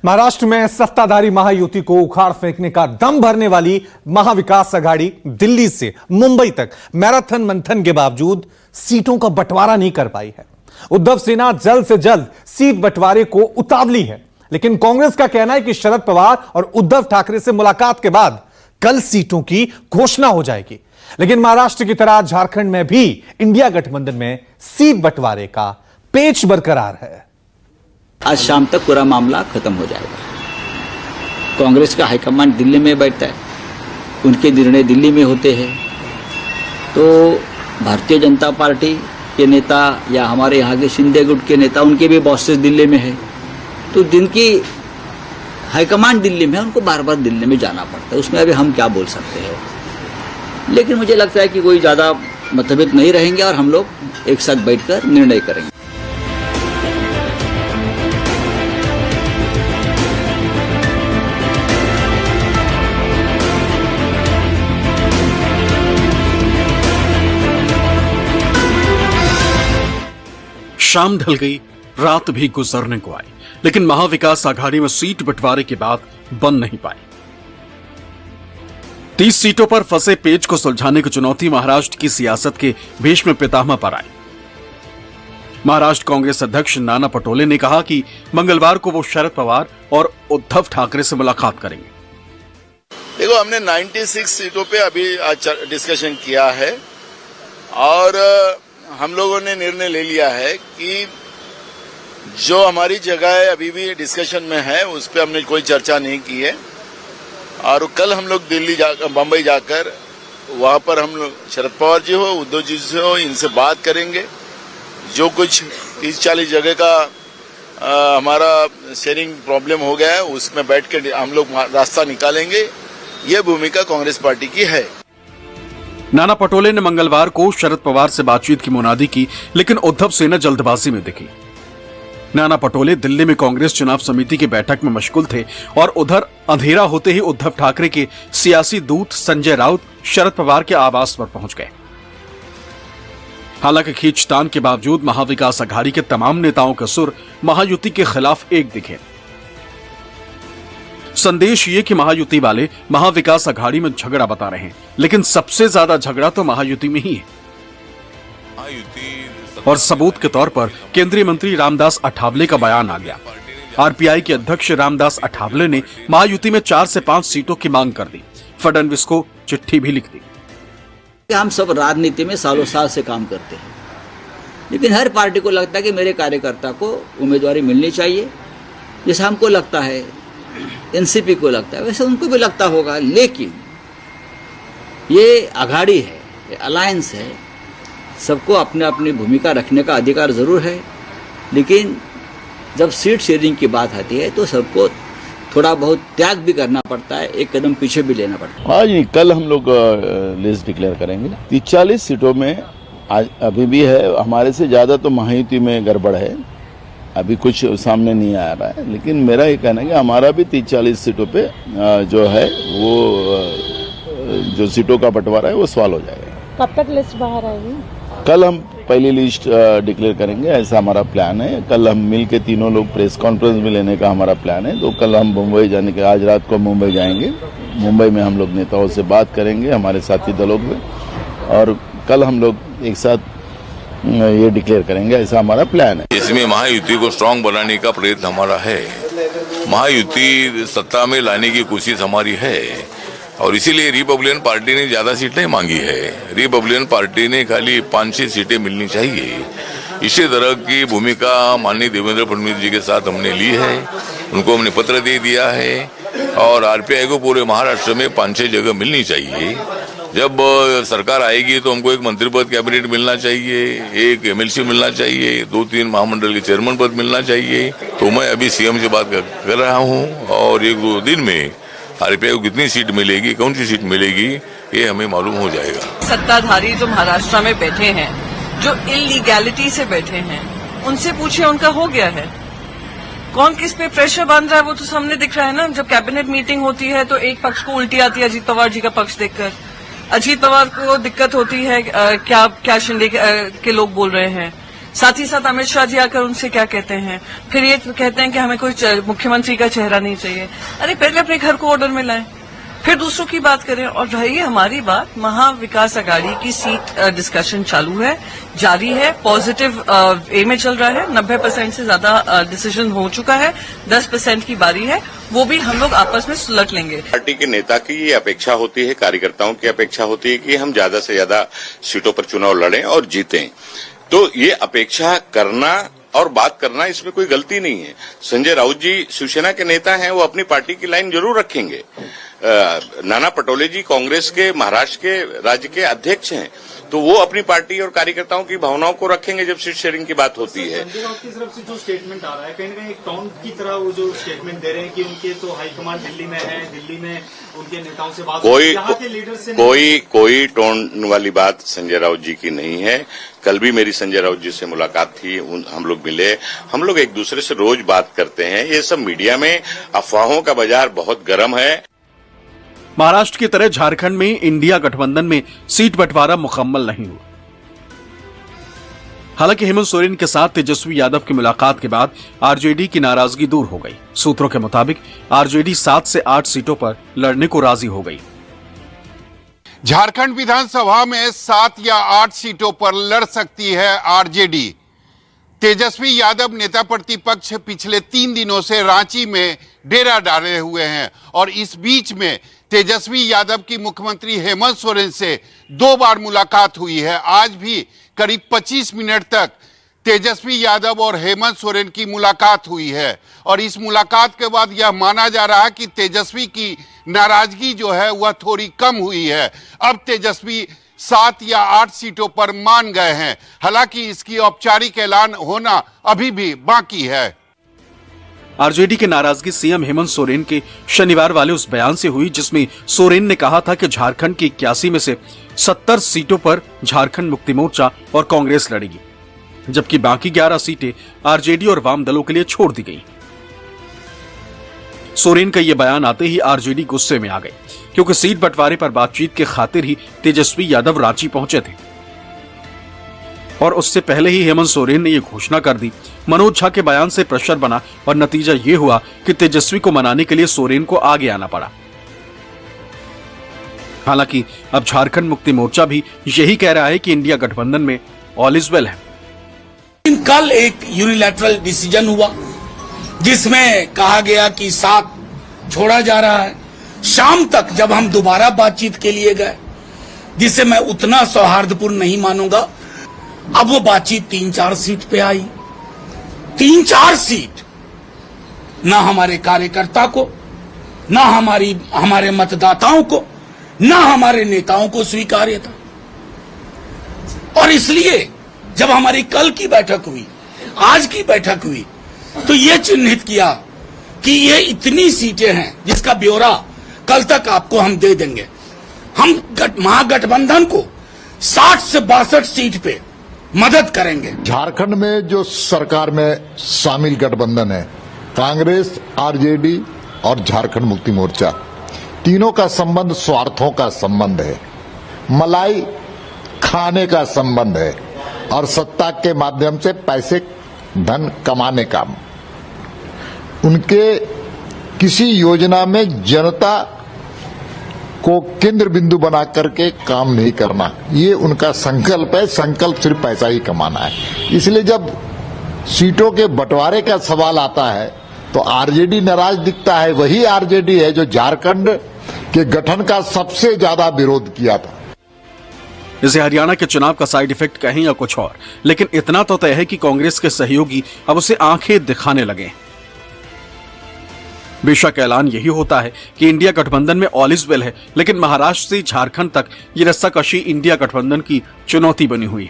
महाराष्ट्र में सत्ताधारी महायुति को उखाड़ फेंकने का दम भरने वाली महाविकास आघाड़ी दिल्ली से मुंबई तक मैराथन मंथन के बावजूद सीटों का बंटवारा नहीं कर पाई है। उद्धव सेना जल्द से जल्द सीट बंटवारे को उतावली है, लेकिन कांग्रेस का कहना है कि शरद पवार और उद्धव ठाकरे से मुलाकात के बाद कल सीटों की घोषणा हो जाएगी। लेकिन महाराष्ट्र की तरह झारखंड में भी इंडिया गठबंधन में सीट बंटवारे का पेच बरकरार है। आज शाम तक पूरा मामला खत्म हो जाएगा। कांग्रेस का हाईकमांड दिल्ली में बैठता है, उनके निर्णय दिल्ली में होते हैं। तो भारतीय जनता पार्टी के नेता या हमारे यहाँ के शिंदे गुट के नेता, उनके भी बॉसेस दिल्ली में है, तो जिनकी हाईकमांड दिल्ली में है उनको बार बार दिल्ली में जाना पड़ता है। उसमें अभी हम क्या बोल सकते हैं। लेकिन मुझे लगता है कि कोई ज़्यादा मतभेद नहीं रहेंगे और हम लोग एक साथ बैठकर निर्णय करेंगे। शाम ढल गई, रात भी गुजरने को आई, लेकिन महाविकास आघाड़ी में सीट बंटवारे की बात बन नहीं पाई। 30 सीटों पर फंसे पेच को सुलझाने की चुनौती महाराष्ट्र की सियासत के भीष्म पितामह पर आई। महाराष्ट्र कांग्रेस अध्यक्ष नाना पटोले ने कहा कि मंगलवार को वो शरद पवार और उद्धव ठाकरे से मुलाकात करेंगे। देखो, हमने 96 सीटों पे अभी आज डिस्कशन किया है और हम लोगों ने निर्णय ले लिया है कि जो हमारी जगह अभी भी डिस्कशन में है उस पर हमने कोई चर्चा नहीं की है। और कल हम लोग दिल्ली बम्बई जाकर वहां पर हम लोग शरद पवार जी हो, उद्धव जी से हो, इनसे बात करेंगे। जो कुछ 30-40 जगह का हमारा शेयरिंग प्रॉब्लम हो गया है उसमें बैठ के हम लोग रास्ता निकालेंगे। ये भूमिका कांग्रेस पार्टी की है। नाना पटोले ने मंगलवार को शरद पवार से बातचीत की मुनादी की, लेकिन उद्धव सेना जल्दबाजी में दिखी। नाना पटोले दिल्ली में कांग्रेस चुनाव समिति की बैठक में मशगूल थे और उधर अंधेरा होते ही उद्धव ठाकरे के सियासी दूत संजय राउत शरद पवार के आवास पर पहुंच गए। हालांकि खींचतान के बावजूद महाविकास आघाड़ी के तमाम नेताओं का सुर महायुति के खिलाफ एक दिखे। संदेश ये कि महायुति वाले महाविकास आघाड़ी में झगड़ा बता रहे हैं, लेकिन सबसे ज्यादा झगड़ा तो महायुति में ही है। और सबूत के तौर पर केंद्रीय मंत्री रामदास अठावले का बयान आ गया। आरपीआई के अध्यक्ष रामदास अठावले ने महायुति में 4 से 5 सीटों की मांग कर दी। फडणवीस को चिट्ठी भी लिख दी। हम सब राजनीति में सालों साल से काम करते हैं, लेकिन हर पार्टी को लगता है कि मेरे कार्यकर्ता को उम्मीदवारी मिलनी चाहिए। जैसे हमको लगता है, एनसीपी को लगता है, वैसे उनको भी लगता होगा। लेकिन ये आघाड़ी है, ये अलायंस है, सबको अपने अपनी भूमिका रखने का अधिकार जरूर है। लेकिन जब सीट शेयरिंग की बात आती है तो सबको थोड़ा बहुत त्याग भी करना पड़ता है, एक कदम पीछे भी लेना पड़ता है। आज नहीं, कल हम लोग लिस्ट डिक्लेयर करेंगे। 40 सीटों में आज अभी भी है, हमारे से ज्यादा तो महायुति में गड़बड़ है, अभी कुछ सामने नहीं आ रहा है। लेकिन मेरा ये कहना है कि हमारा भी 30-40 सीटों पे जो है वो जो सीटों का बंटवारा है वो सवाल हो जाएगा। कब तक लिस्ट बाहर आएगी? कल हम पहली लिस्ट डिक्लेयर करेंगे, ऐसा हमारा प्लान है। कल हम मिल के तीनों लोग प्रेस कॉन्फ्रेंस में लेने का हमारा प्लान है। तो कल हम मुंबई जाने के, आज रात को मुंबई जाएंगे। मुंबई में हम लोग नेताओं से बात करेंगे, हमारे साथी दलों से, और कल हम लोग एक साथ ये डिक्लेयर करेंगे, ऐसा हमारा प्लान है। इसमें महायुति को स्ट्रांग बनाने का प्रयत्न हमारा है। महायुति सत्ता में लाने की कोशिश हमारी है और इसीलिए रिपब्लिकन पार्टी ने ज्यादा सीटें मांगी है। रिपब्लिकन पार्टी ने खाली 5-6 सीटें मिलनी चाहिए। इसी तरह की भूमिका माननीय देवेंद्र फडणवीस जी के साथ हमने ली है। उनको हमने पत्र दे दिया है और आरपीआई को पूरे महाराष्ट्र में 5-6 जगह मिलनी चाहिए। जब सरकार आएगी तो हमको एक मंत्री पद कैबिनेट मिलना चाहिए, एक एमएलसी मिलना चाहिए, 2-3 महामंडल के चेयरमैन पद मिलना चाहिए। तो मैं अभी सीएम से बात कर रहा हूँ और 1-2 दिन में आरपीआई को कितनी सीट मिलेगी, कौन सी सीट मिलेगी, ये हमें मालूम हो जाएगा। सत्ताधारी जो महाराष्ट्र में बैठे हैं, जो इलीगैलिटी से बैठे हैं, उनसे पूछिए उनका हो गया है। कौन किस पे प्रेशर बांध रहा है वो तो सामने दिख रहा है ना। जब कैबिनेट मीटिंग होती है तो एक पक्ष को उल्टी आती है अजीत पवार जी का पक्ष देखकर। अजीत पवार को दिक्कत होती है क्या शिंदे के लोग बोल रहे हैं। साथ ही साथ अमित शाह जी आकर उनसे क्या कहते हैं, फिर ये कहते हैं कि हमें कोई मुख्यमंत्री का चेहरा नहीं चाहिए। अरे पहले अपने घर को ऑर्डर में लाएं, फिर दूसरों की बात करें। और रही हमारी बात, महाविकास अघाड़ी की सीट डिस्कशन चालू है, जारी है, पॉजिटिव वे में चल रहा है। 90% से ज्यादा डिसीजन हो चुका है, 10% की बारी है, वो भी हम लोग आपस में सुलट लेंगे। पार्टी के नेता की ये अपेक्षा होती है, कार्यकर्ताओं की अपेक्षा होती है कि हम ज्यादा से ज्यादा सीटों पर चुनाव लड़ें और जीतें। तो ये अपेक्षा करना और बात करना, इसमें कोई गलती नहीं है। संजय राउत जी शिवसेना के नेता हैं, वो अपनी पार्टी की लाइन जरूर रखेंगे। नाना पटोले जी कांग्रेस के महाराष्ट्र के राज्य के अध्यक्ष हैं, तो वो अपनी पार्टी और कार्यकर्ताओं की भावनाओं को रखेंगे जब सीट शेयरिंग की बात होती है। संजय राउत की तरफ से जो स्टेटमेंट आ रहा है, कहीं न कहीं एक टॉन्ट की तरह वो जो स्टेटमेंट दे रहे हैं कि उनके तो हाईकमान दिल्ली में है, दिल्ली में उनके नेताओं से बात, यहाँ के लीडर से कोई टोन वाली बात संजय राउत जी की नहीं है। कल भी मेरी संजय राउत जी से मुलाकात थी, हम लोग मिले, हम लोग एक दूसरे से रोज बात करते हैं। ये सब मीडिया में अफवाहों का बाजार बहुत गर्म है। महाराष्ट्र की तरह झारखंड में इंडिया गठबंधन में सीट बंटवारा मुकम्मल नहीं हुआ। हालांकि हेमंत सोरेन के साथ तेजस्वी यादव की मुलाकात के बाद आरजेडी की नाराजगी दूर हो गई। सूत्रों के मुताबिक आरजेडी 7 से 8 सीटों पर लड़ने को राजी हो गई। झारखंड विधानसभा में 7 या 8 सीटों पर लड़ सकती है आरजेडी। तेजस्वी यादव नेता प्रतिपक्ष पिछले 3 दिनों से रांची में डेरा डाले हुए हैं और इस बीच में तेजस्वी यादव की मुख्यमंत्री हेमंत सोरेन से 2 बार मुलाकात हुई है। आज भी करीब 25 मिनट तक तेजस्वी यादव और हेमंत सोरेन की मुलाकात हुई है और इस मुलाकात के बाद यह माना जा रहा है कि तेजस्वी की नाराजगी जो है वह थोड़ी कम हुई है। अब तेजस्वी 7 या 8 सीटों पर मान गए हैं। हालांकि इसकी औपचारिक ऐलान होना अभी भी बाकी है। आरजेडी की नाराजगी सीएम हेमंत सोरेन के शनिवार वाले उस बयान से हुई जिसमें सोरेन ने कहा था कि झारखंड की 81 में से 70 सीटों पर झारखंड मुक्ति मोर्चा और कांग्रेस लड़ेगी, जबकि बाकी 11 सीटें आरजेडी और वाम दलों के लिए छोड़ दी गई। सोरेन का यह बयान आते ही आरजेडी गुस्से में आ गई, क्योंकि सीट बंटवारे पर बातचीत के खातिर ही तेजस्वी यादव रांची पहुंचे थे और उससे पहले ही हेमंत सोरेन ने यह घोषणा कर दी। मनोज झा के बयान से प्रेशर बना और नतीजा यह हुआ कि तेजस्वी को मनाने के लिए सोरेन को आगे आना पड़ा। हालांकि अब झारखंड मुक्ति मोर्चा भी यही कह रहा है कि इंडिया गठबंधन में ऑल इज वेल है। कल एक यूनिलैटरल डिसीजन हुआ जिसमें कहा गया कि 7 छोड़ा जा रहा है। शाम तक जब हम दोबारा बातचीत के लिए गए, जिसे मैं उतना सौहार्दपूर्ण नहीं मानूंगा, अब वो बातचीत 3-4 सीट पे आई। 3-4 सीट ना हमारे कार्यकर्ता को, ना हमारे मतदाताओं को, ना हमारे नेताओं को स्वीकार्य था। और इसलिए जब हमारी कल की बैठक हुई, आज की बैठक हुई, तो ये चिन्हित किया कि ये इतनी सीटें हैं जिसका ब्यौरा कल तक आपको हम दे देंगे। हम महागठबंधन को 60 से 62 सीट पे मदद करेंगे। झारखंड में जो सरकार में शामिल गठबंधन है, कांग्रेस, आरजेडी और झारखंड मुक्ति मोर्चा, तीनों का संबंध स्वार्थों का संबंध है, मलाई खाने का संबंध है और सत्ता के माध्यम से पैसे धन कमाने का। उनके किसी योजना में जनता को केंद्र बिंदु बना करके काम नहीं करना, ये उनका संकल्प है। संकल्प सिर्फ पैसा ही कमाना है। इसलिए जब सीटों के बंटवारे का सवाल आता है तो आरजेडी नाराज दिखता है। वही आरजेडी है जो झारखंड के गठन का सबसे ज्यादा विरोध किया था। इसे हरियाणा के चुनाव का साइड इफेक्ट कहें या कुछ और, लेकिन इतना तो तय है कि कांग्रेस के सहयोगी अब उसे आंखें दिखाने लगे। बेशक ऐलान यही होता है कि इंडिया गठबंधन में ऑल इज वेल है, लेकिन महाराष्ट्र से झारखंड तक ये रस्साकशी इंडिया गठबंधन की चुनौती बनी हुई।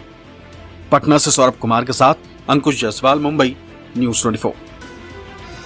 पटना से सौरभ कुमार के साथ अंकुश जायसवाल, मुंबई न्यूज 24।